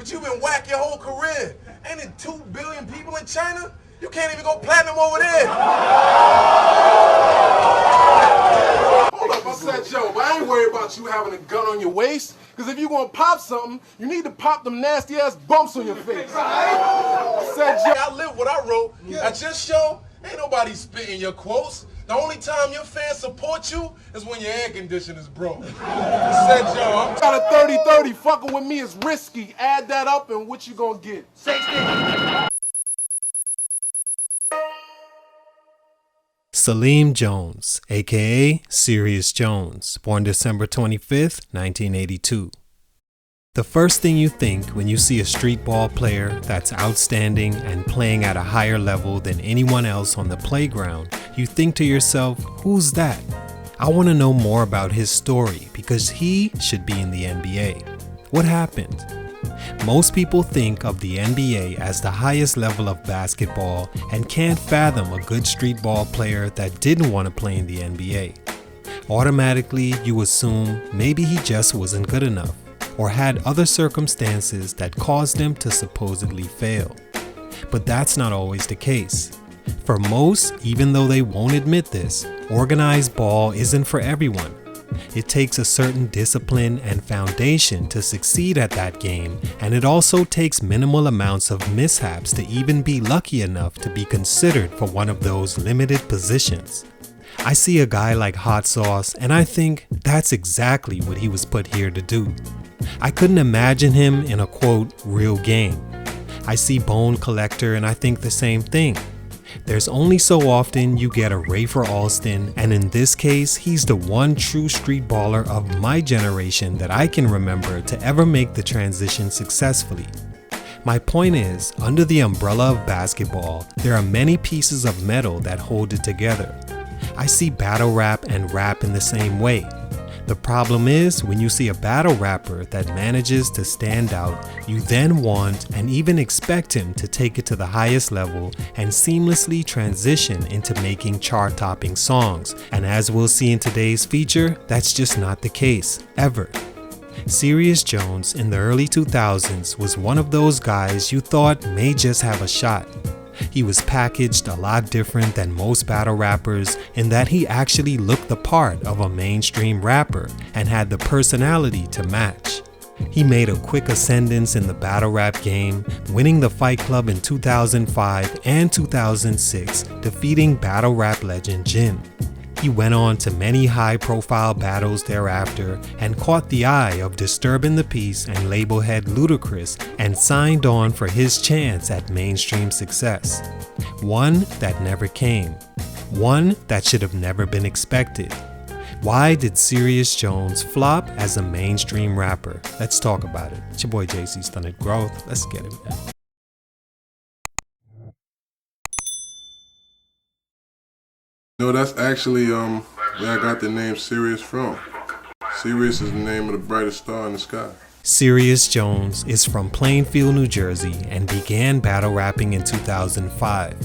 but you've been whack your whole career. Ain't it 2 billion people in China? You can't even go platinum over there. Hold up, I said, Joe, but I ain't worried about you having a gun on your waist. Because if you gonna pop something, you need to pop them nasty ass bumps on your face. I said, Joe, I live what I wrote. At your show, ain't nobody spitting your quotes. The only time your fans support you is when your air conditioner's broke. I said, Joe, I'm got a 30-30. Fucking with me is risky. Add that up and what you gonna get? 60. Serius Jones, aka Serius Jones, born December 25th, 1982. The first thing you think when you see a street ball player that's outstanding and playing at a higher level than anyone else on the playground, you think to yourself, who's that? I want to know more about his story because he should be in the NBA. What happened? Most people think of the NBA as the highest level of basketball and can't fathom a good street ball player that didn't want to play in the NBA. Automatically, you assume maybe he just wasn't good enough or had other circumstances that caused him to supposedly fail. But that's not always the case. For most, even though they won't admit this, organized ball isn't for everyone. It takes a certain discipline and foundation to succeed at that game, and it also takes minimal amounts of mishaps to even be lucky enough to be considered for one of those limited positions. I see a guy like Hot Sauce and I think that's exactly what he was put here to do. I couldn't imagine him in a quote, real game. I see Bone Collector and I think the same thing. There's only so often you get a Rafer Alston, and in this case, he's the one true street baller of my generation that I can remember to ever make the transition successfully. My point is, under the umbrella of basketball, there are many pieces of metal that hold it together. I see battle rap and rap in the same way. The problem is, when you see a battle rapper that manages to stand out, you then want and even expect him to take it to the highest level and seamlessly transition into making chart-topping songs. And as we'll see in today's feature, that's just not the case, ever. Serius Jones in the early 2000s was one of those guys you thought may just have a shot. He was packaged a lot different than most battle rappers in that he actually looked the part of a mainstream rapper and had the personality to match. He made a quick ascendance in the battle rap game, winning the Fight Club in 2005 and 2006, defeating battle rap legend Jin. He went on to many high-profile battles thereafter and caught the eye of Disturbing the Peace and label head Ludacris and signed on for his chance at mainstream success. One that never came. One that should have never been expected. Why did Serius Jones flop as a mainstream rapper? Let's talk about it. It's your boy JC Stunted Growth. Let's get it, man. No, that's actually where I got the name Sirius from. Sirius is the name of the brightest star in the sky. Serius Jones is from Plainfield, New Jersey and began battle rapping in 2005.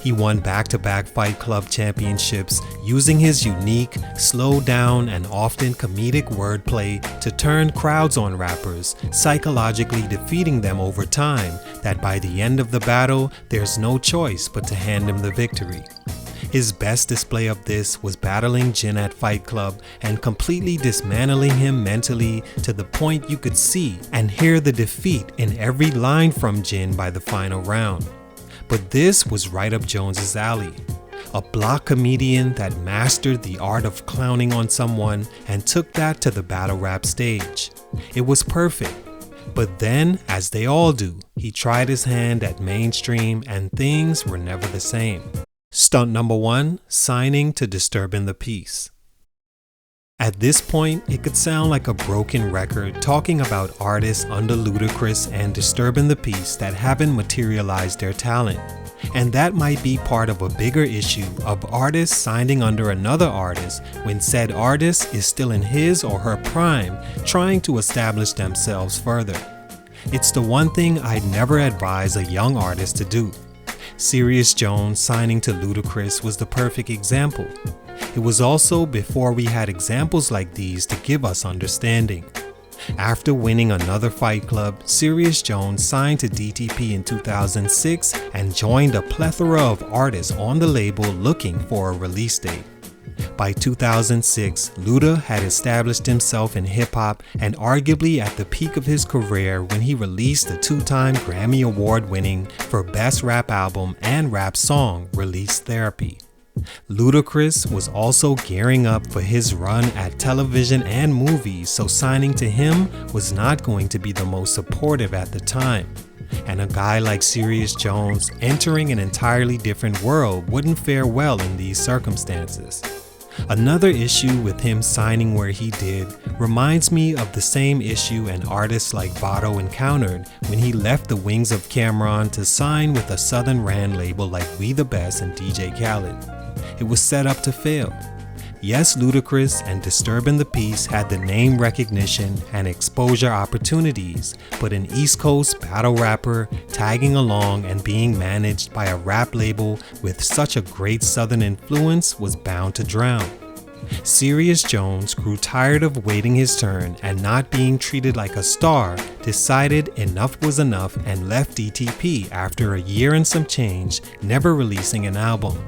He won back-to-back Fight Club championships using his unique, slowed down and often comedic wordplay to turn crowds on rappers, psychologically defeating them over time that by the end of the battle, there's no choice but to hand him the victory. His best display of this was battling Jin at Fight Club and completely dismantling him mentally to the point you could see and hear the defeat in every line from Jin by the final round. But this was right up Jones's alley. A block comedian that mastered the art of clowning on someone and took that to the battle rap stage. It was perfect. But then, as they all do, he tried his hand at mainstream and things were never the same. Stunt number 1, signing to Disturbing the Peace. At this point, it could sound like a broken record talking about artists under Ludacris and Disturbing the Peace that haven't materialized their talent. And that might be part of a bigger issue of artists signing under another artist when said artist is still in his or her prime trying to establish themselves further. It's the one thing I'd never advise a young artist to do. Serius Jones signing to Ludacris was the perfect example. It was also before we had examples like these to give us understanding. After winning another Fight Club, Serius Jones signed to DTP in 2006 and joined a plethora of artists on the label looking for a release date. By 2006, Luda had established himself in hip-hop and arguably at the peak of his career when he released the two-time Grammy Award-winning for Best Rap Album and Rap Song Release Therapy. Ludacris was also gearing up for his run at television and movies, so signing to him was not going to be the most supportive at the time. And a guy like Serius Jones entering an entirely different world wouldn't fare well in these circumstances. Another issue with him signing where he did reminds me of the same issue an artist like Vado encountered when he left the wings of Cameron to sign with a Southern Rand label like We The Best and DJ Khaled. It was set up to fail. Yes, Ludacris and Disturbing the Peace had the name recognition and exposure opportunities, but an East Coast battle rapper tagging along and being managed by a rap label with such a great Southern influence was bound to drown. Serius Jones grew tired of waiting his turn and not being treated like a star, decided enough was enough and left DTP after a year and some change, never releasing an album.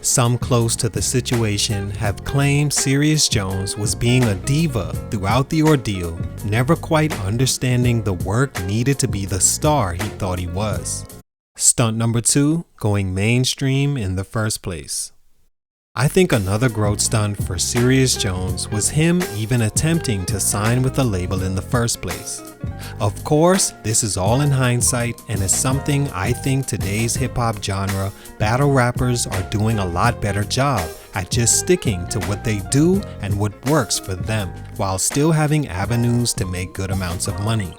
Some close to the situation have claimed Serius Jones was being a diva throughout the ordeal, never quite understanding the work needed to be the star he thought he was. Stunt number 2, going mainstream in the first place. I think another growth stunt for Serius Jones was him even attempting to sign with a label in the first place. Of course, this is all in hindsight and is something I think today's hip-hop genre battle rappers are doing a lot better job at just sticking to what they do and what works for them, while still having avenues to make good amounts of money.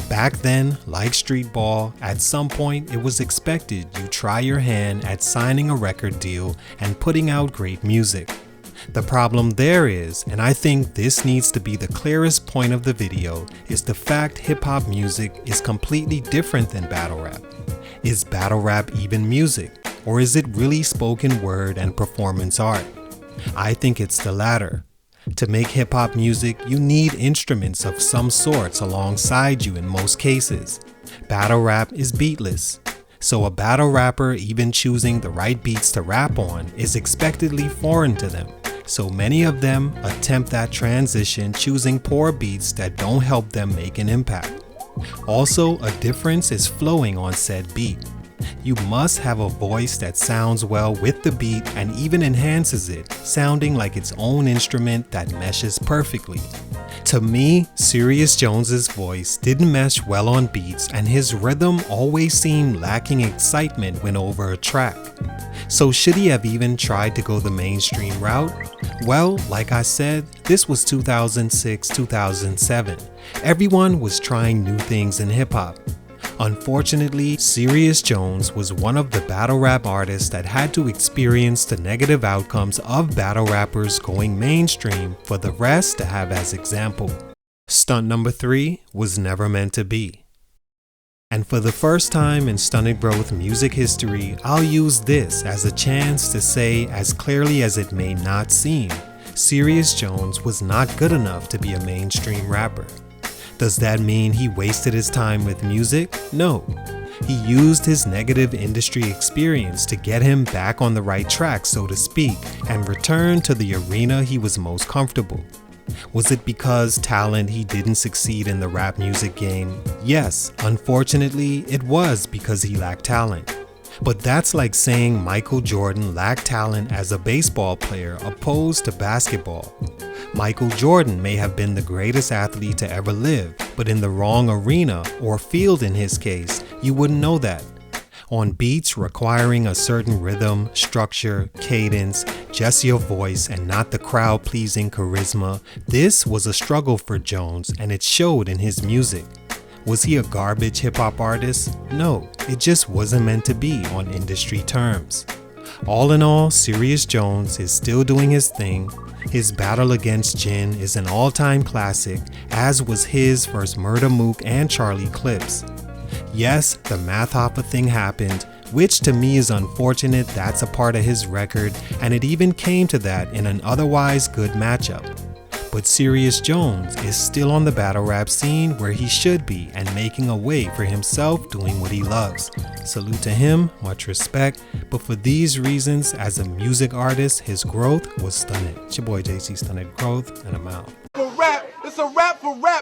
Back then, like street ball, at some point it was expected you try your hand at signing a record deal and putting out great music. The problem there is, and I think this needs to be the clearest point of the video, is the fact hip-hop music is completely different than battle rap. Is battle rap even music, or is it really spoken word and performance art? I think it's the latter. To make hip-hop music, you need instruments of some sorts alongside you in most cases. Battle rap is beatless, so a battle rapper even choosing the right beats to rap on is expectedly foreign to them. So many of them attempt that transition choosing poor beats that don't help them make an impact. Also, a difference is flowing on said beat. You must have a voice that sounds well with the beat and even enhances it, sounding like its own instrument that meshes perfectly. To me, Serius Jones's voice didn't mesh well on beats and his rhythm always seemed lacking excitement when over a track. So should he have even tried to go the mainstream route? Well, like I said, this was 2006-2007. Everyone was trying new things in hip-hop. Unfortunately, Serius Jones was one of the battle rap artists that had to experience the negative outcomes of battle rappers going mainstream for the rest to have as example. Stunt number 3 was never meant to be. And for the first time in Stunted Growth music history, I'll use this as a chance to say, as clearly as it may not seem, Serius Jones was not good enough to be a mainstream rapper. Does that mean he wasted his time with music? No. He used his negative industry experience to get him back on the right track, so to speak, and return to the arena he was most comfortable. Was it because talent he didn't succeed in the rap music game? Yes, unfortunately, it was because he lacked talent. But that's like saying Michael Jordan lacked talent as a baseball player opposed to basketball. Michael Jordan may have been the greatest athlete to ever live, but in the wrong arena, or field in his case, you wouldn't know that. On beats requiring a certain rhythm, structure, cadence, just your voice and not the crowd-pleasing charisma, this was a struggle for Jones and it showed in his music. Was he a garbage hip-hop artist? No, it just wasn't meant to be on industry terms. All in all, Serius Jones is still doing his thing. His battle against Jin is an all-time classic, as was his versus Murda Mook and Charlie Clips. Yes, the Math Hoffa thing happened, which to me is unfortunate. That's a part of his record, and it even came to that in an otherwise good matchup. But Serius Jones is still on the battle rap scene where he should be and making a way for himself doing what he loves. Salute to him, much respect, but for these reasons, as a music artist, his growth was stunted. It's your boy JC Stunted Growth, and I'm out. For rap, it's a rap for rap.